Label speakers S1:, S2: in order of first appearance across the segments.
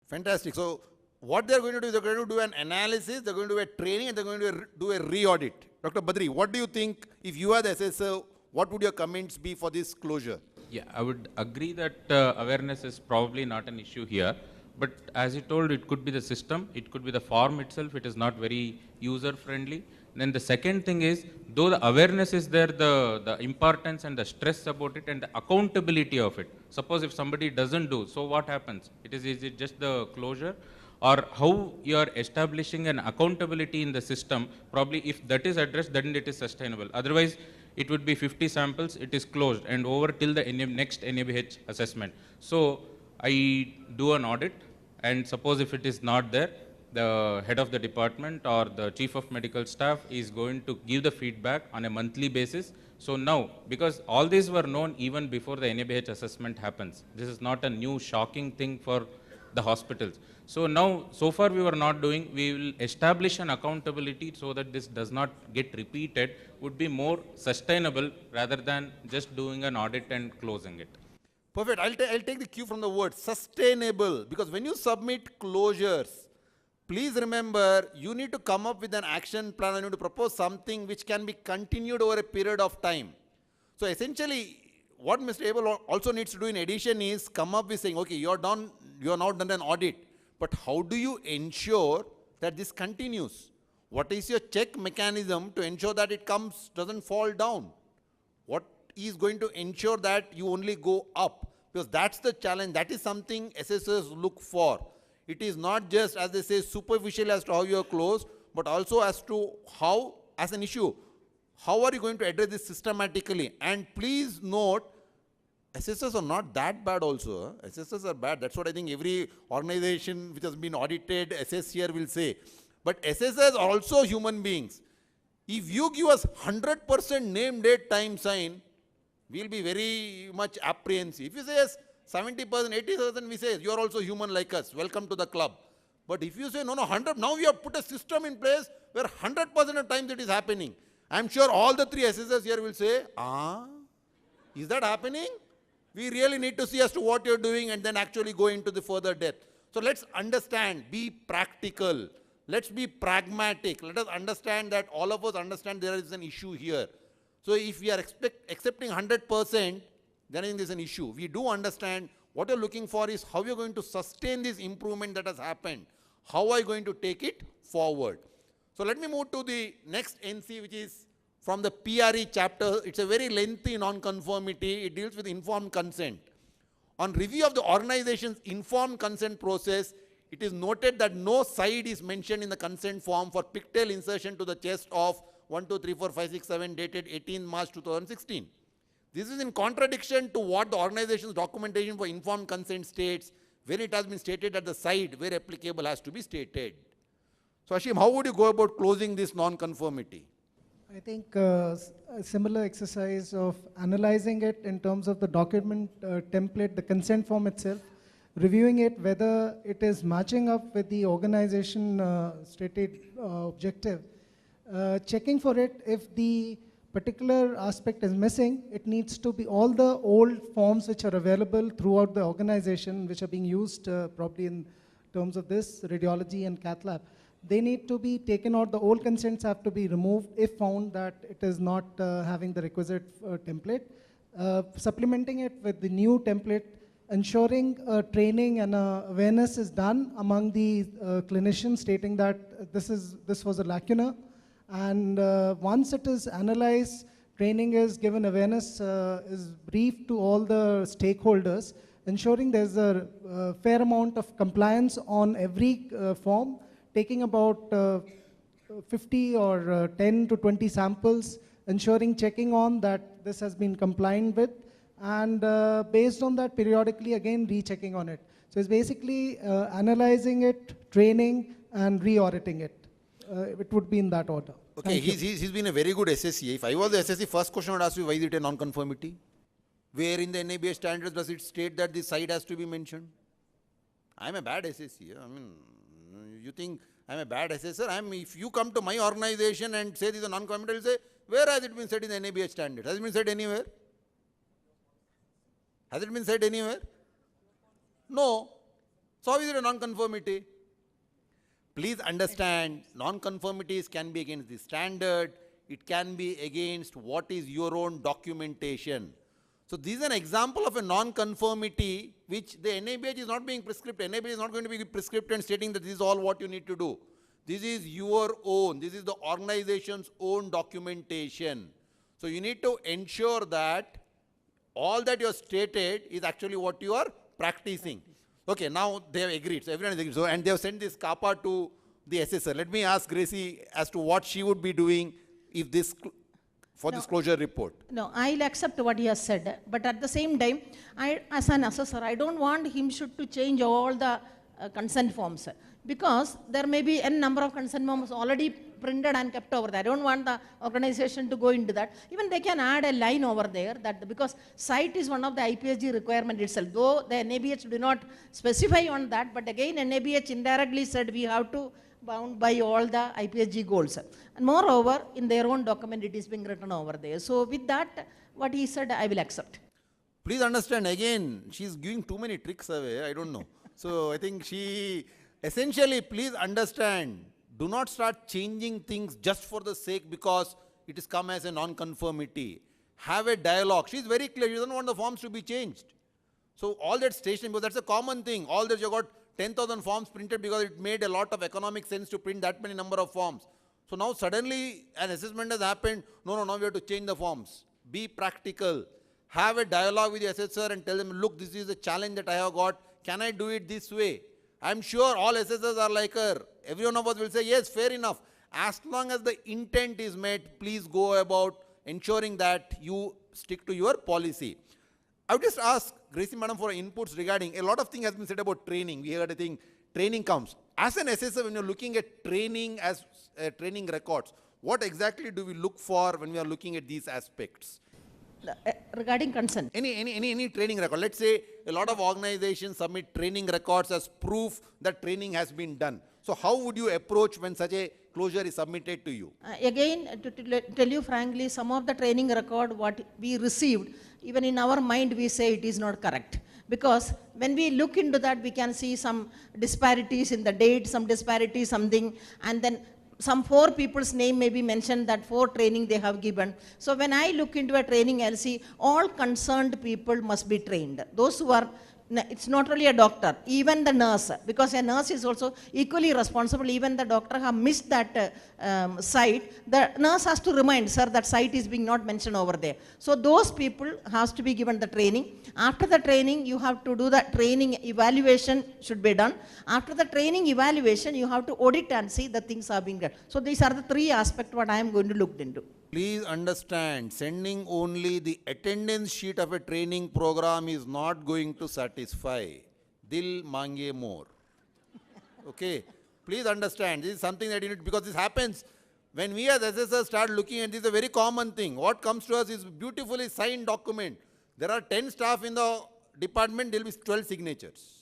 S1: Fantastic. So what they're going to do is they're going to do an analysis, they're going to do a training, and they're going to do a re-audit. Dr. Badri, what do you think, if you are the assessor, what would your comments be for this closure?
S2: Yeah, I would agree that awareness is probably not an issue here. But as you told, it could be the system, it could be the form itself, it is not very user friendly. Then the second thing is, though the awareness is there, the importance and the stress about it and the accountability of it. Suppose if somebody doesn't do, so what happens? Is it just the closure? Or how you are establishing an accountability in the system? Probably if that is addressed, then it is sustainable. Otherwise, it would be 50 samples, it is closed and over till the next NABH assessment. So I do an audit, and suppose if it is not there, the head of the department or the chief of medical staff is going to give the feedback on a monthly basis. So now, because all these were known even before the NABH assessment happens, this is not a new shocking thing for the hospitals. So now, so far we were not doing, we will establish an accountability so that this does not get repeated, would be more sustainable rather than just doing an audit and closing it.
S1: Perfect. I'll take the cue from the word sustainable, because when you submit closures, please remember you need to come up with an action plan and you need to propose something which can be continued over a period of time. So essentially, what Mr. Abel also needs to do in addition is come up with saying, okay, you are now done an audit, but how do you ensure that this continues? What is your check mechanism to ensure that it doesn't fall down? What is going to ensure that you only go up? Because that's the challenge. That is something assessors look for. It is not just, as they say, superficial as to how you are closed, but also as to how, as an issue, how are you going to address this systematically? And please note, assessors are not that bad also. Assessors are bad. That's what I think every organization which has been audited, assessed here will say. But assessors are also human beings. If you give us 100% name, date, time, sign, we'll be very much apprehensive. If you say yes, 70%, 80%, we say, you are also human like us. Welcome to the club. But if you say, no, 100, now we have put a system in place where 100% of times it is happening. I'm sure all the three assessors here will say, is that happening? We really need to see as to what you're doing and then actually go into the further depth. So let's understand, be practical. Let's be pragmatic. Let us understand that all of us understand there is an issue here. So if we are accepting 100%, then I think there's an issue. We do understand what you're looking for is how you're going to sustain this improvement that has happened. How are you going to take it forward? So let me move to the next NC, which is from the PRE chapter. It's a very lengthy non-conformity. It deals with informed consent. On review of the organization's informed consent process, it is noted that no side is mentioned in the consent form for pigtail insertion to the chest of 1, 2, 3, 4, 5, 6, 7 dated 18 March 2016. This is in contradiction to what the organization's documentation for informed consent states, where it has been stated that the side where applicable has to be stated. So Ashim, how would you go about closing this non-conformity?
S3: I think a similar exercise of analyzing it in terms of the document template, the consent form itself, reviewing it whether it is matching up with the organization stated objective, checking for it if the particular aspect is missing. It needs to be all the old forms which are available throughout the organization, which are being used probably in terms of this radiology and cath lab. They need to be taken out. The old consents have to be removed if found that it is not having the requisite template. Supplementing it with the new template, ensuring training and awareness is done among the clinicians, stating that this was a lacuna. And once it is analyzed, training is given, awareness is briefed to all the stakeholders, ensuring there's a fair amount of compliance on every form, taking about 50 or 10 to 20 samples, ensuring checking on that this has been compliant with, and based on that periodically again rechecking on it. So it's basically analyzing it, training, and re-auditing it. It would be in that order.
S1: Okay, he's been a very good SSE. If I was the SSE, first question I would ask you, why is it a non-conformity? Where in the NABH standards does it state that this side has to be mentioned? I'm a bad SSE. I mean, you think I'm a bad assessor? If you come to my organization and say this is a non-conformity, I will say, where has it been said in the NABH standard? Has it been said anywhere? Has it been said anywhere? No. So how is it a non-conformity? Please understand, non-conformities can be against the standard, it can be against what is your own documentation. So this is an example of a non-conformity which the NABH is not being prescriptive. NABH is not going to be prescriptive and stating that this is all what you need to do. This is your own, this is the organization's own documentation. So you need to ensure that all that you have stated is actually what you are practicing. Okay, now they have agreed. So everyone has agreed. So, and they have sent this CAPA to the assessor. Let me ask Gracie as to what she would be doing if this, for this closure report.
S4: No, I'll accept what he has said, but at the same time, as an assessor, I don't want him to change all the consent forms, because there may be n number of consent forms already printed and kept over there. I don't want the organization to go into that. Even they can add a line over there that because site is one of the IPSG requirement itself, though the NABH do not specify on that, but again NABH indirectly said we have to bound by all the IPSG goals. And moreover, in their own document it is being written over there. So with that, what he said, I will accept.
S1: Please understand, again, she's giving too many tricks away, I don't know. So I think essentially, please understand, do not start changing things just for the sake because it has come as a non-conformity. Have a dialogue. She's very clear, you don't want the forms to be changed. So all that station, because that's a common thing, all that you got 10,000 forms printed because it made a lot of economic sense to print that many number of forms. So now suddenly an assessment has happened, no, now we have to change the forms. Be practical. Have a dialogue with the assessor and tell them, look, this is a challenge that I have got, can I do it this way? I'm sure all assessors are like her. Every one of us will say, yes, fair enough. As long as the intent is met, please go about ensuring that you stick to your policy. I would just ask Gracie Madam for inputs regarding, a lot of things has been said about training. We heard a thing, training comes. As an assessor, when you're looking at training as training records, what exactly do we look for when we are looking at these aspects?
S4: Regarding consent.
S1: Any training record. Let's say a lot of organizations submit training records as proof that training has been done. So how would you approach when such a closure is submitted to you?
S4: Again, to tell you frankly, some of the training record what we received, even in our mind we say it is not correct. Because when we look into that, we can see some disparities in the date, some disparities, something, and then some 4 people's name may be mentioned that 4 training they have given. So when I look into a training, I'll see all concerned people must be trained. Those who are, it's not only a doctor, even the nurse, because a nurse is also equally responsible. Even the doctor have missed that site, the nurse has to remind, sir, that site is being not mentioned over there. So those people has to be given the training. After the training, you have to do the training evaluation should be done. After the training evaluation, you have to audit and see the things are being done. So these are the 3 aspects what I am going to look into.
S1: Please understand, sending only the attendance sheet of a training program is not going to satisfy. Dil mange more. Okay? Please understand, this is something that you need, because this happens when we as assessors start looking at this, is a very common thing. What comes to us is beautifully signed document. There are 10 staff in the department, there will be 12 signatures.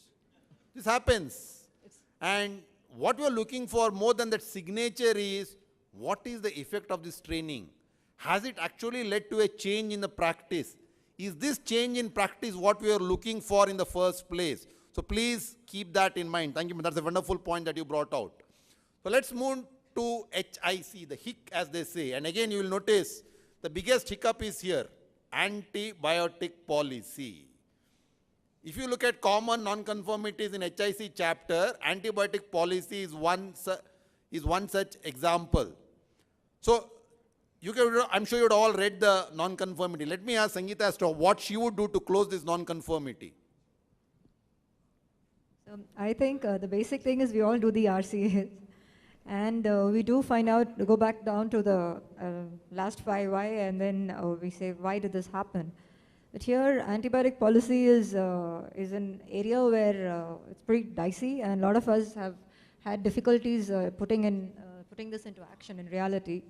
S1: This happens. And what we are looking for more than that signature is, what is the effect of this training? Has it actually led to a change in the practice? Is this change in practice what we are looking for in the first place? So please keep that in mind. Thank you. That's a wonderful point that you brought out. So let's move to HIC, the hic as they say. And again, you will notice the biggest hiccup is here, antibiotic policy. If you look at common non-conformities in HIC chapter, antibiotic policy is one such example. So, I'm sure you would all read the non-conformity. Let me ask Sangeeta as to what she would do to close this non-conformity.
S5: So I think the basic thing is we all do the RCAs. And we do find out, go back down to the last 5 why, and then we say, why did this happen? But here, antibiotic policy is an area where it's pretty dicey, and a lot of us have had difficulties putting this into action in reality.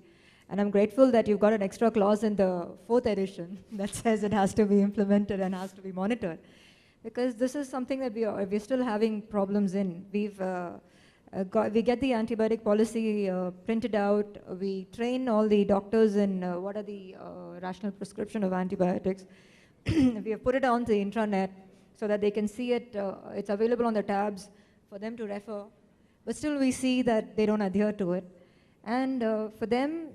S5: And I'm grateful that you've got an extra clause in the 4th edition that says it has to be implemented and has to be monitored. Because this is something that we're still having problems in. We get the antibiotic policy printed out. We train all the doctors in what are the rational prescription of antibiotics. We have put it on the intranet so that they can see it. It's available on the tabs. for them to refer, but still we see that they don't adhere to it. And for them,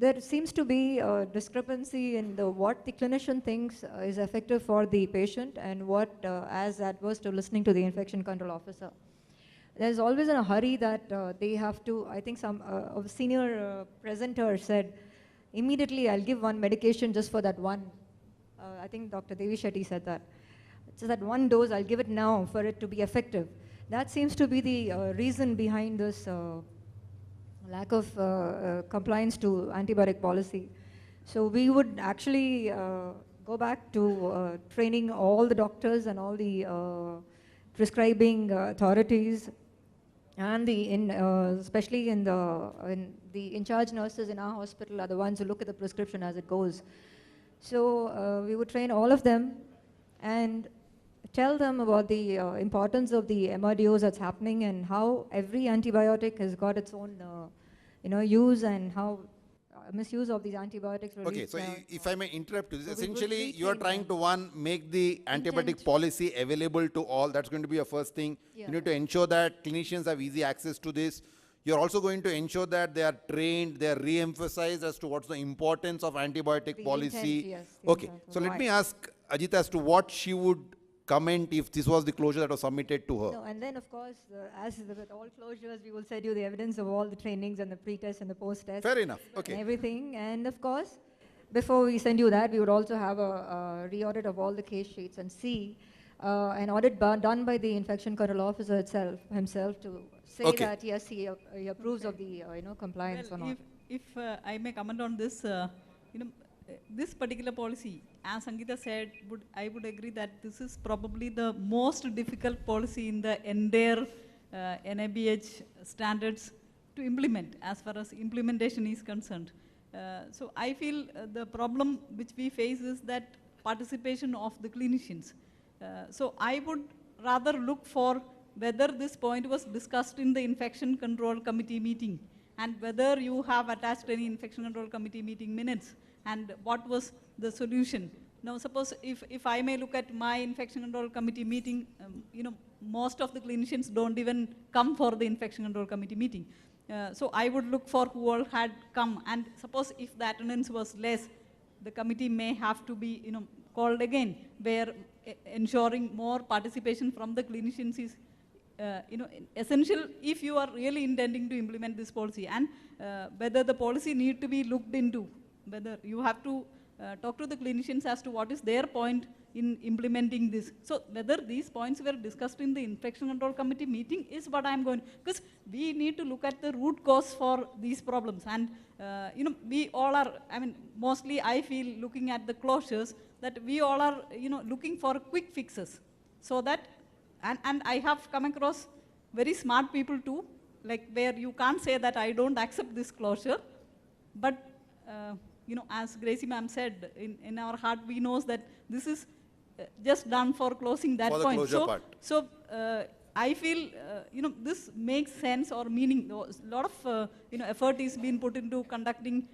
S5: there seems to be a discrepancy in what the clinician thinks is effective for the patient and what as adverse to listening to the infection control officer. There's always a hurry that they have to, I think some a senior presenter said, immediately I'll give one medication just for that one. I think Dr. Devi Shetty said that. So that one dose, I'll give it now for it to be effective. That seems to be the reason behind this lack of compliance to antibiotic policy. So we would actually go back to training all the doctors and all the prescribing authorities and especially in the in-charge nurses in our hospital are the ones who look at the prescription as it goes. So we would train all of them and tell them about the importance of the MRDOs that's happening and how every antibiotic has got its own use and how misuse of these antibiotics.
S1: Okay, so if I may interrupt you,
S5: So we will
S1: essentially you are
S5: retrain
S1: trying
S5: them.
S1: to make the antibiotic
S5: Intent.
S1: policy available to all. That's going to be your first thing.
S5: Yeah.
S1: You need to ensure that clinicians have easy access to this. You're also going to ensure that they are trained, they are re-emphasized as to what's the importance of antibiotic
S5: The
S1: policy.
S5: intent, yes, the
S1: Okay,
S5: intent of
S1: so let
S5: why.
S1: me ask Ajita as to what she would comment if this was the closure that was submitted to her.
S5: No, and then of course, as with all closures, we will send you the evidence of all the trainings and the pre-test and the post-test.
S1: Fair enough,
S5: And
S1: okay.
S5: everything, and of course, before we send you that, we would also have a re-audit of all the case sheets and see an audit done by the infection control officer himself to say
S1: Okay.
S5: that yes, he approves of the compliance or
S6: Well,
S5: not.
S6: if I may comment on this, this particular policy, as Sangeeta said, I would agree that this is probably the most difficult policy in the entire NABH standards to implement as far as implementation is concerned. So I feel the problem which we face is that participation of the clinicians. So I would rather look for whether this point was discussed in the infection control committee meeting and whether you have attached any infection control committee meeting minutes and what was the solution. Now suppose if I may look at my infection control committee meeting, most of the clinicians don't even come for the infection control committee meeting. So I would look for who all had come, and suppose if the attendance was less, the committee may have to be called again, where ensuring more participation from the clinicians is essential if you are really intending to implement this policy, and whether the policy need to be looked into, whether you have to talk to the clinicians as to what is their point in implementing this. So whether these points were discussed in the infection control committee meeting is what I'm going, because we need to look at the root cause for these problems, and we all are, mostly I feel looking at the closures that we all are looking for quick fixes, so that and I have come across very smart people too, like where you can't say that I don't accept this closure, but as Gracie ma'am said, in our heart we knows that this is just done for closing that
S1: For the
S6: point.
S1: closure part.
S6: So I feel this makes sense or meaning. A lot of effort is being put into conducting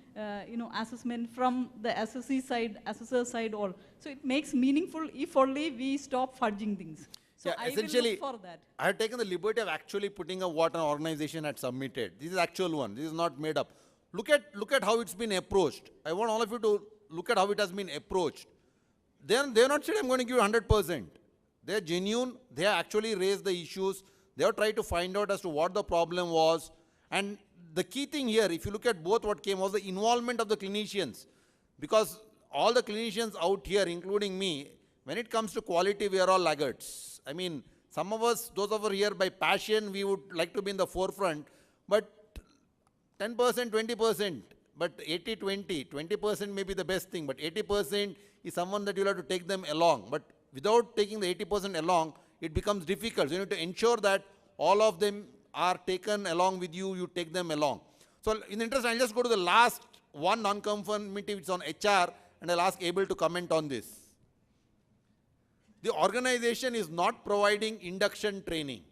S6: assessment from the assessor side all. So it makes meaningful if only we stop fudging things. So
S1: Yeah,
S6: I will
S1: essentially,
S6: look for that.
S1: I have taken the liberty of actually putting up what an organization had submitted. This is actual one. This is not made up. Look at how it's been approached. I want all of you to look at how it has been approached. They're not saying I'm going to give you 100%. They're genuine. They have actually raised the issues. They have tried to find out as to what the problem was. And the key thing here, if you look at both what came, was the involvement of the clinicians. Because all the clinicians out here, including me, when it comes to quality, we are all laggards. Some of us, those of us here by passion, we would like to be in the forefront, but 10%, 20%, but 80-20, 20% may be the best thing, but 80% is someone that you'll have to take them along. But without taking the 80% along, it becomes difficult. So you need to ensure that all of them are taken along with you, you take them along. So in the interest, I'll just go to the last one non-conformity, which is on HR, and I'll ask Abel to comment on this. The organization is not providing induction training.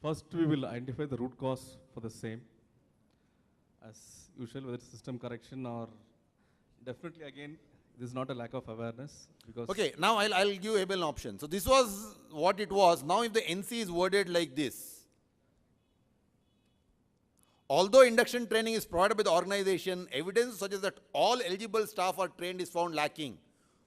S7: First, we will identify the root cause for the same. As usual, whether it's system correction or definitely again, this is not a lack of awareness because
S1: Okay, now I'll give Abel an option. So this was what it was. Now if the NC is worded like this, although induction training is provided by the organization, evidence suggests that all eligible staff are trained is found lacking.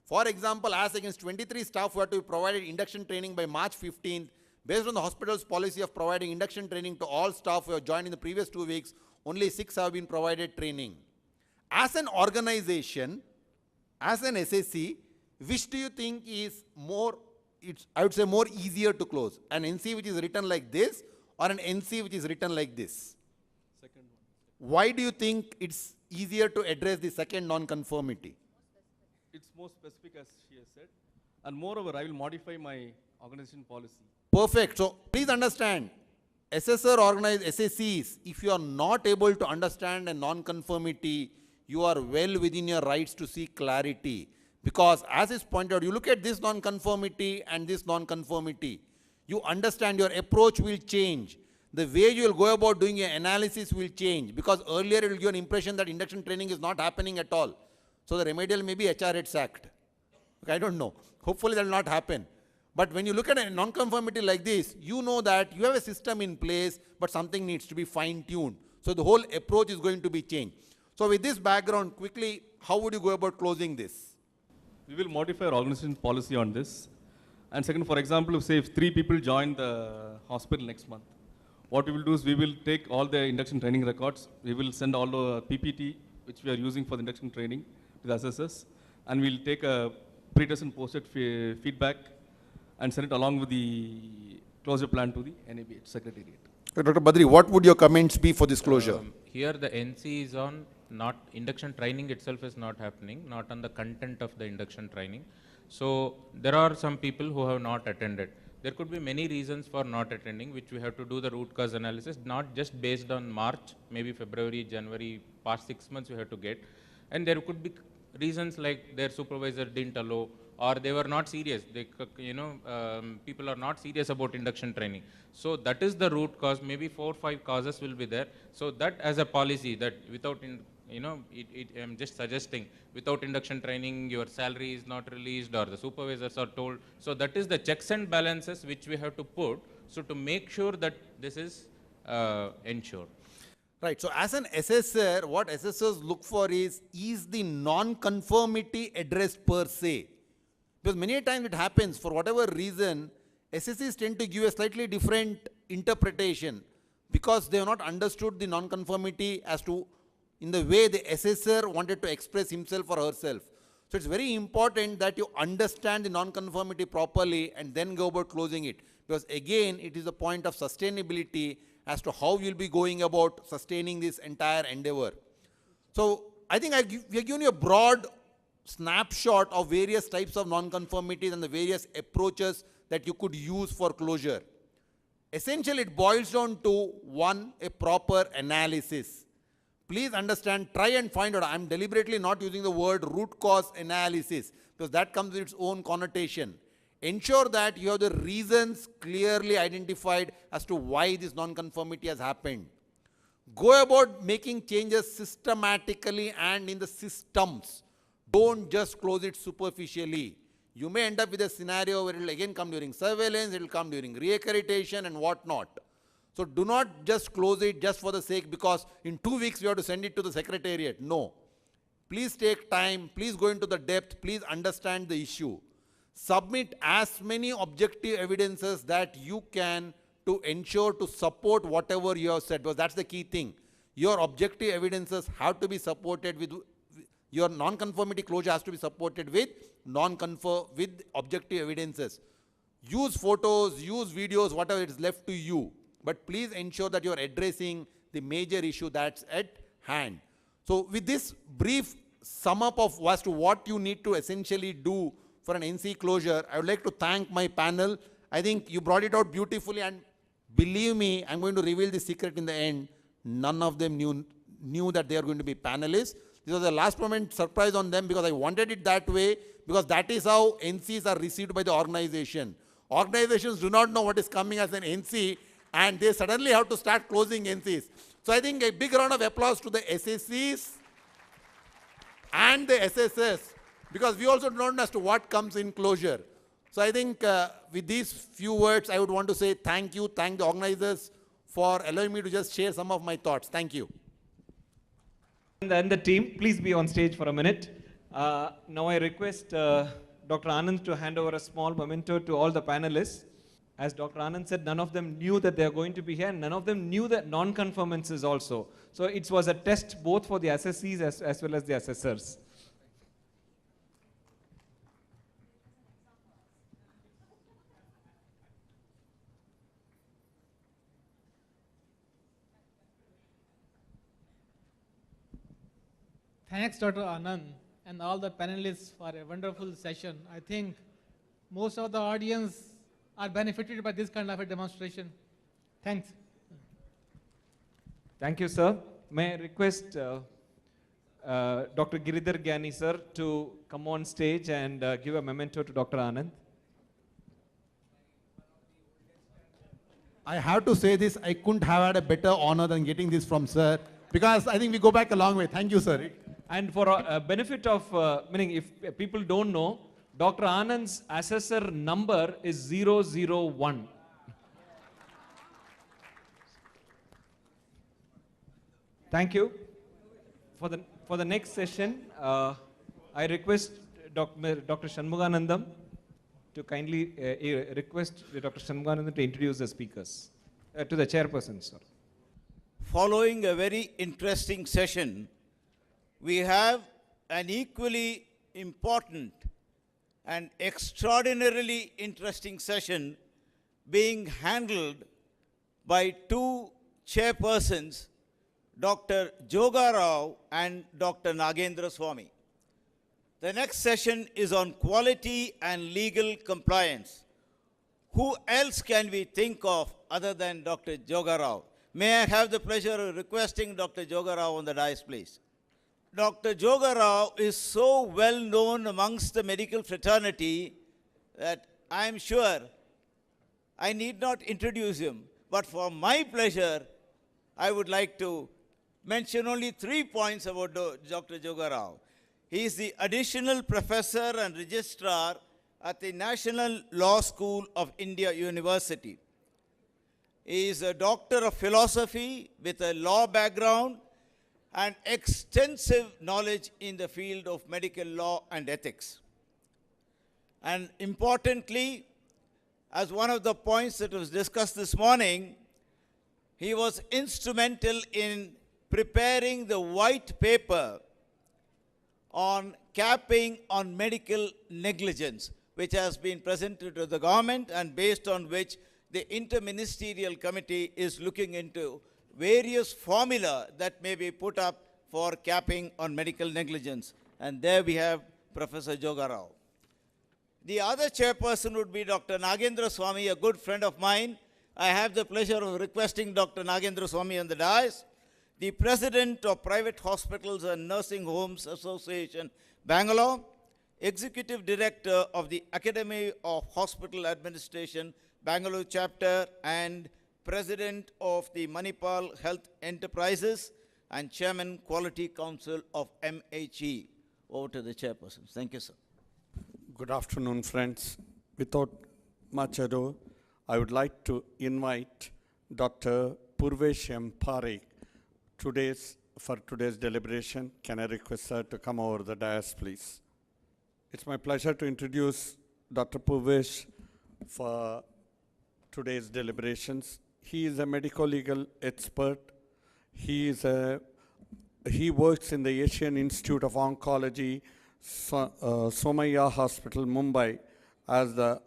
S1: For example, as against 23 staff who had to be provided induction training by March 15th, based on the hospital's policy of providing induction training to all staff who have joined in the previous 2 weeks, only 6 have been provided training. As an organization, as an SSC, which do you think is more, I would say more easier to close? An NC which is written like this or an NC which is written like this?
S7: second one.
S1: Why do you think it's easier to address the second non-conformity?
S7: It's more specific as she has said. And moreover, I will modify my organization policy.
S1: Perfect. So please understand, assessor organized SSCs, if you are not able to understand a non-conformity, you are well within your rights to seek clarity. Because as is pointed out, you look at this non-conformity and this non-conformity, you understand your approach will change. The way you will go about doing your analysis will change. Because earlier it will give an impression that induction training is not happening at all. So the remedial may be HR Ed sacked. I don't know. Hopefully that will not happen. But when you look at a non-conformity like this, you know that you have a system in place, but something needs to be fine-tuned. So the whole approach is going to be changed. So with this background, quickly, how would you go about closing this?
S7: We will modify our organization policy on this. And second, for example, say if 3 people join the hospital next month, what we will do is we will take all the induction training records, we will send all the PPT which we are using for the induction training to the assessors, and we'll take a pre-test and post-test feedback and send it along with the closure plan to the NABH Secretariat.
S1: Dr. Badri, what would your comments be for this closure?
S2: Here the NC is on, not induction training itself is not happening, not on the content of the induction training. So there are some people who have not attended. There could be many reasons for not attending, which we have to do the root cause analysis, not just based on March, maybe February, January, past 6 months we have to get. And there could be reasons like their supervisor didn't allow, or they were not serious. They, people are not serious about induction training. So that is the root cause. Maybe 4 or 5 causes will be there. So that as a policy, that without, I'm just suggesting, without induction training, your salary is not released or the supervisors are told. So that is the checks and balances which we have to put. So to make sure that this is ensured.
S1: Right. So as an assessor, what assessors look for is the non-conformity addressed per se? Because many times it happens, for whatever reason, SSCs tend to give a slightly different interpretation because they have not understood the non-conformity as to in the way the assessor wanted to express himself or herself. So it's very important that you understand the non-conformity properly and then go about closing it. Because again, it is a point of sustainability as to how you'll be going about sustaining this entire endeavor. So I think we have given you a broad snapshot of various types of non-conformities and the various approaches that you could use for closure. Essentially, it boils down to one, a proper analysis. Please understand, try and find out. I'm deliberately not using the word root cause analysis because that comes with its own connotation. Ensure that you have the reasons clearly identified as to why this non-conformity has happened. Go about making changes systematically and in the systems. Don't just close it superficially. You may end up with a scenario where it will again come during surveillance, it will come during reaccreditation and whatnot. So do not just close it just for the sake because in 2 weeks you have to send it to the secretariat. No. Please take time, please go into the depth, please understand the issue. Submit as many objective evidences that you can to ensure to support whatever you have said, because that's the key thing. Your objective evidences have to be supported with, your non-conformity closure has to be supported with objective evidences. Use photos, use videos, whatever is left to you. But please ensure that you are addressing the major issue that's at hand. So with this brief sum up of as to what you need to essentially do for an NC closure, I would like to thank my panel. I think you brought it out beautifully, and believe me, I'm going to reveal the secret in the end. None of them knew that they are going to be panelists. This was a last moment surprise on them because I wanted it that way, because that is how NCs are received by the organization. Organizations do not know what is coming as an NC, and they suddenly have to start closing NCs. So I think a big round of applause to the SSCs and the SSS, because we also don't know as to what comes in closure. So I think with these few words, I would want to say thank you, thank the organizers for allowing me to just share some of my thoughts. Thank you.
S8: And the team, please be on stage for a minute. Now I request Dr. Anand to hand over a small memento to all the panelists. As Dr. Anand said, none of them knew that they are going to be here, and none of them knew that non-conformances also. So it was a test both for the assessees as well as the assessors.
S9: Thanks, Dr. Anand, and all the panelists for a wonderful session. I think most of the audience are benefited by this kind of a demonstration. Thanks.
S8: Thank you, sir. May I request Dr. Giridhar Gyani, sir, to come on stage and give a memento to Dr. Anand.
S1: I have to say this, I couldn't have had a better honor than getting this from sir, because I think we go back a long way. Thank you, sir.
S8: And for a benefit of, meaning if people don't know, Dr. Anand's assessor number is 001. Thank you. For the next session, I request Dr. Shanmuganandam to kindly request Dr. Shanmuganandam to introduce the speakers, to the chairperson, sir.
S10: Following a very interesting session, we have an equally important and extraordinarily interesting session being handled by two chairpersons, Dr. Joga Rao and Dr. Nagendra Swamy. The next session is on quality and legal compliance. Who else can we think of other than Dr. Joga Rao? May I have the pleasure of requesting Dr. Joga Rao on the dais, please. Dr. Joga Rao is so well known amongst the medical fraternity that I am sure I need not introduce him. But for my pleasure, I would like to mention only 3 points about Dr. Joga Rao. He is the additional professor and registrar at the National Law School of India University. He is a doctor of philosophy with a law background and extensive knowledge in the field of medical law and ethics. And importantly, as one of the points that was discussed this morning, he was instrumental in preparing the white paper on capping on medical negligence, which has been presented to the government and based on which the interministerial committee is looking into various formula that may be put up for capping on medical negligence. And there we have Professor Joga Rao. The other chairperson would be Dr. Nagendra Swamy, a good friend of mine. I have the pleasure of requesting Dr. Nagendra Swamy on the dais, the President of Private Hospitals and Nursing Homes Association, Bangalore, Executive Director of the Academy of Hospital Administration, Bangalore chapter, and President of the Manipal Health Enterprises, and Chairman Quality Council of MHE. Over to the chairperson. Thank you, sir.
S11: Good afternoon, friends. Without much ado, I would like to invite Dr. Purvesh M. Parekh for today's deliberation. Can I request her to come over the dais, please? It's my pleasure to introduce Dr. Purvesh for today's deliberations. He is a medico-legal expert. He works in the Asian Institute of Oncology, Somaiya Hospital, Mumbai, as the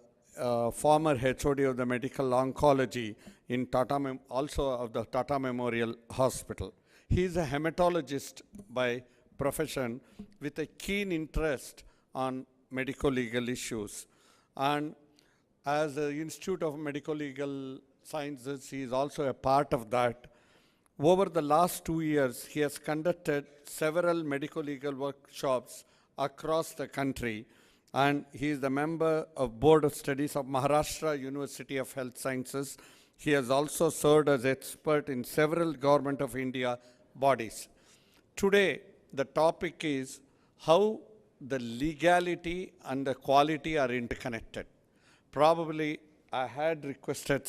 S11: former HOD of the medical oncology in Tata, also of the Tata Memorial Hospital. He is a hematologist by profession with a keen interest on medico-legal issues. And as the Institute of Medico-Legal Sciences, he is also a part of that. Over the last 2 years, he has conducted several medico-legal workshops across the country, and he is the member of Board of Studies of Maharashtra University of Health Sciences. He has also served as expert in several Government of India bodies. Today, the topic is how the legality and the quality are interconnected. Probably I had requested